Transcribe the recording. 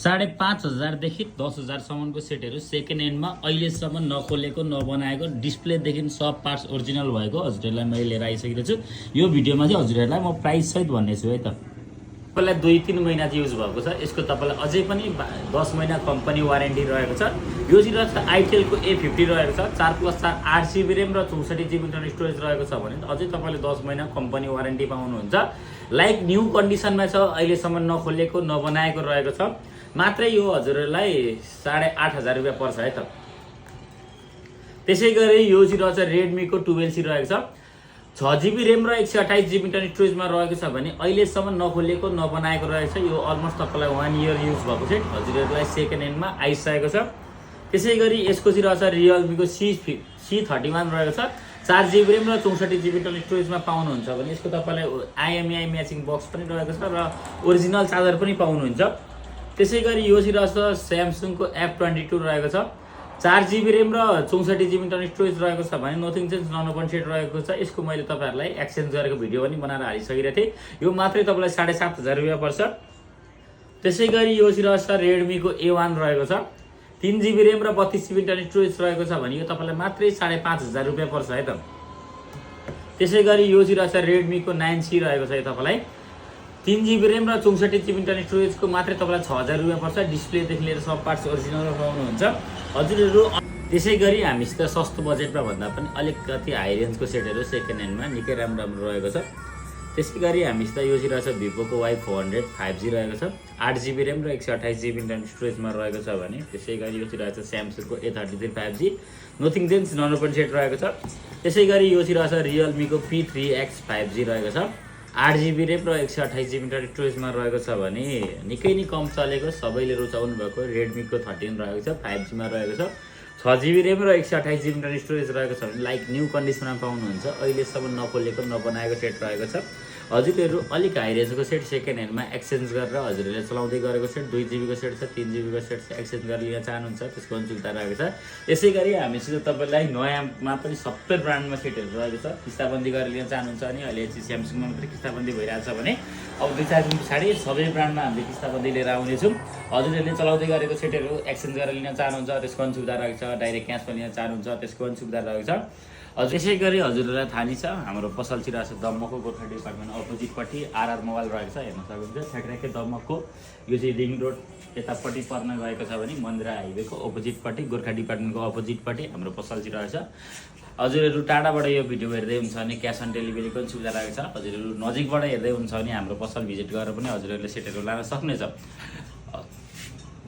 5,500 देखि 10,000 सम्मको सेटहरू सेकेन्ड ह्यान्डमा अहिलेसम्म नखोलेको नबनाएको डिस्प्लेदेखि सब पार्ट्स ओरिजिनल भएको हजुरहरूलाई मैले लिएर आइसकेको छु। यो भिडियोमा चाहिँ हजुरहरूलाई म प्राइस सहित भन्नेछु है त। तपाईँलाई 2-3 महिना चाहिँ युज भएको छ। यसको तपाईँलाई अझै पनि 10 महिना कम्पनी वारेन्टी रहेको छ। यो चाहिँ रहेछ आइटेलको A50 रहेको छ। 4+4 8GB ऱ्याम र 64GB इन्टरनल स्टोरेज रहेको छ भने अझै तपाईँले 10 महिना कम्पनी वारेन्टी पाउनुहुन्छ। लाइक न्यू कन्डिसनमा छ, अहिलेसम्म नखोलेको नबनाएको रहेको छ। मात्रै यो हजुरहरूलाई 8,500 रुपियाँ पर्छ है त। त्यसै गरी यो चाहिँ रहेछ रेडमीको 12C रहेको छ। 6GB ऱ्याम र 128GB इन्टरनल स्टोरेजमा रहेको छ भने अहिलेसम्म नखोलेको नबनाएको रहेको छ। यो अलमोस्ट तपाईँलाई 1 इयर युज भएको सेट हजुरहरूलाई सेकेन्ड ह्यान्डमा आइसकेको छ। त्यसै गरी यसको चाहिँ रहेछ रियलमीको C31 रहेको छ। 4GB ऱ्याम र 64GB इन्टरनल स्टोरेजमा पाउनुहुन्छ भने यसको तपाईँलाई IMEI म्याचिङ बक्स पनि रहेको छ र ओरिजिनल चार्जर पनि पाउनुहुन्छ। त्यसै गरी यो चाहिँ रहेछ स्यामसङको F22 रहेको छ। 4GB ऱ्याम र 64GB इन्टरनल स्टोरेज रहेको छ भने नथिङ चेन्ज नन सेट रहेको छ। यसको मैले तपाईँहरूलाई एक्सचेन्ज गरेको भिडियो पनि बनाएर हालिसकेको थिएँ। यो मात्रै तपाईँलाई 7,500 रुपियाँ पर्छ। त्यसै गरी यो चाहिँ रहेछ रेडमीको A1 रहेको छ। 3GB ऱ्याम र 32GB इन्टरनल स्टोरेज रहेको छ भने यो तपाईँलाई मात्रै 5,500 रुपियाँ पर्छ है त। त्यसै गरी यो चाहिँ रहेछ रेडमीको 9C रहेको छ। यो तपाईँलाई 3GB ऱ्याम र 64GB इन्टरनल स्टोरेजको मात्रै तपाईँलाई 6,000 रुपियाँ पर्छ। डिस्प्लेदेखि लिएर सब पार्ट्स ओरिजिनल पाउनुहुन्छ हजुरहरू। त्यसै गरी हामीसित सस्तो बजेटमा भन्दा पनि अलिकति हाई रेन्जको सेटहरू सेकेन्ड ह्यान्डमा निकै राम्रो रहेको छ। त्यसै गरी हामीसित यो चाहिँ रहेछ भिभोको Y400 5G रहेको छ। 8GB ऱ्याम र 128GB इन्टरनल स्टोरेजमा रहेको छ भने त्यसै गरी यो चाहिँ रहेछ स्यामसङको A33 5G nothing change non set रहेको छ। त्यसै गरी यो चाहिँ रहेछ रियलमीको P3X 5G रहेको छ। 8GB ऱ्याम र 128GB इन्टरनल स्टोरेजमा रहेको छ भने निकै नै कम चलेको सबैले रुचाउनु भएको रेडमीको 13 रहेको छ। 5Gमा रहेको छ। 6GB ऱ्याम र 128GB इन्टरनल स्टोरेज रहेको छ भने लाइक न्यू कन्डिसनमा पाउनुहुन्छ। अहिलेसम्म नखोलेको नबनाएको सेट रहेको छ। हजुरहरू अलिक हाई रेन्जको सेट सेकेन्ड ह्यान्डमा एक्सचेन्ज गरेर हजुरहरूले चलाउँदै गरेको सेट 2GBको सेट छ, 3GBको सेट छ, एक्सचेन्ज गरेर लिन चाहनुहुन्छ त्यसको पनि सुविधा रहेको छ। यसै गरी हामीसित तपाईँलाई नयाँमा पनि सबै ब्रान्डमा सेटहरू रहेको छ। किस्ताबन्दी गरेर लिन चाहनुहुन्छ भने अहिले चाहिँ स्यामसङमा मात्रै किस्ताबन्दी भइरहेको छ भने अब 2-4 दिन पछाडि सबै ब्रान्डमा हामीले किस्ताबन्दी लिएर आउनेछौँ। हजुरहरूले चलाउँदै गरेको सेटहरू एक्सचेन्ज गरेर लिन चाहनुहुन्छ त्यसको पनि सुविधा रहेको छ। डाइरेक्ट क्यासमा लिन चाहनुहुन्छ त्यसको पनि सुविधा रहेको छ। हजुर त्यसै गरी हजुरहरूलाई थाहा नै छ हाम्रो पसल चाहिँ रहेछ दमकको गोर्खा डिपार्टमेन्ट अपोजिटपट्टि RR मोबाइल रहेको छ। हेर्न सक्नुहुन्छ ठ्याक्कै दमकको यो चाहिँ रिङ रोड यतापट्टि पर्न गएको छ भने मन्दिरा हाइवेको अपोजिटपट्टि गोर्खा डिपार्टमेन्टको अपोजिटपट्टि हाम्रो पसल चाहिँ रहेछ। हजुरहरू टाढाबाट यो भिडियो हेर्दै हुन्छ भने क्यास अन डेलिभरीको पनि सुविधा रहेको छ। हजुरहरू नजिकबाट हेर्दै हुन्छ भने हाम्रो पसल भिजिट गरेर पनि हजुरहरूले सेटहरू लान सक्नेछ।